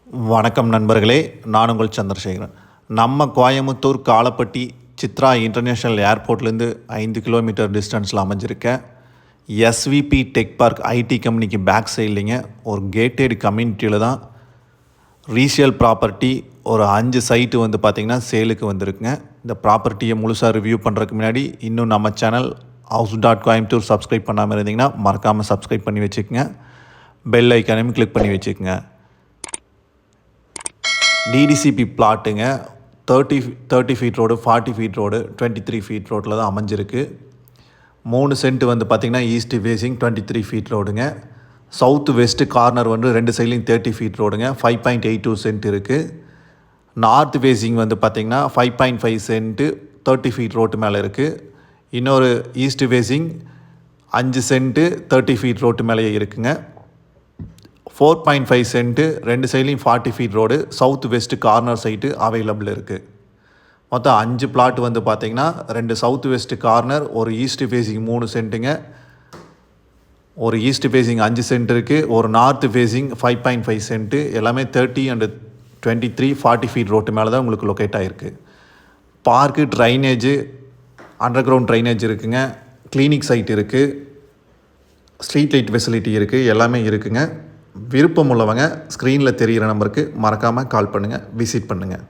வணக்கம் நண்பர்களே, நான் உங்கள் சந்திரசேகரன். நம்ம கோயமுத்தூர் காலப்பட்டி சித்ரா இன்டர்நேஷ்னல் ஏர்போர்ட்லேருந்து 5 கிலோமீட்டர் டிஸ்டன்ஸில் அமைஞ்சிருக்க எஸ்விபி டெக் பார்க் ஐடி கம்பெனிக்கு பேக் சைட்லிங்க ஒரு கேட்டட் கம்யூனிட்டியில் தான் ரீசேல் ப்ராப்பர்ட்டி ஒரு 5 சைட்டு வந்து பார்த்திங்கன்னா சேலுக்கு வந்திருக்குங்க. இந்த ப்ராப்பர்ட்டியை முழுசாக ரிவ்யூ பண்ணுறதுக்கு முன்னாடி இன்னும் நம்ம சேனல் house.coimbatore சப்ஸ்கிரைப் பண்ணாமல் இருந்தீங்கன்னா மறக்காமல் சப்ஸ்கிரைப் பண்ணி வச்சுக்கோங்க. பெல் ஐக்கானையும் கிளிக் பண்ணி வச்சுக்கோங்க. டிடிசிபி பிளாட்டுங்க 30 feet road, 40 feet road, 23 feet ரோட்டில் தான் அமைஞ்சிருக்கு. 3 சென்ட் வந்து பார்த்திங்கன்னா ஈஸ்ட் ஃபேஸிங் 23 ஃபீட் ரோடுங்க. சவுத் வெஸ்ட் கார்னர் வந்து 2 சைட்லையும் 30 ஃபீட் ரோடுங்க. 5.82 சென்ட் இருக்குது. நார்த் ஃபேஸிங் வந்து பார்த்திங்கன்னா 5.5 சென்ட்டு 30 ஃபீட் ரோட்டு மேலே இருக்குது. இன்னொரு east facing 5 cent 30 feet road மேலேயே இருக்குங்க. 4.5 சென்ட்டு 2 சைட்லையும் 40 feet road, south west corner site available இருக்குது. மொத்தம் 5 பிளாட் வந்து பார்த்திங்கன்னா 2 சவுத் வெஸ்ட் கார்னர், ஒரு ஈஸ்ட் ஃபேஸிங் 3 சென்ட்டுங்க, ஒரு ஈஸ்ட் ஃபேஸிங் 5 சென்ட் இருக்குது, ஒரு நார்த் ஃபேஸிங் 5.5 சென்ட்டு. எல்லாமே 30 அண்ட் 23 40 ஃபீட் ரோட்டு மேலே தான் உங்களுக்கு லொக்கேட் ஆகிருக்கு. Park, drainage, under ground drainage இருக்குங்க, கிளினிக் சைட் இருக்குது, ஸ்ட்ரீட் லைட் ஃபெசிலிட்டி இருக்குது, எல்லாமே இருக்குங்க. விருப்பம் உள்ளவங்க ஸ்க்ரீனில் தெரிகிற நம்பருக்கு மறக்காமல் கால் பண்ணுங்கள், விசிட் பண்ணுங்கள்.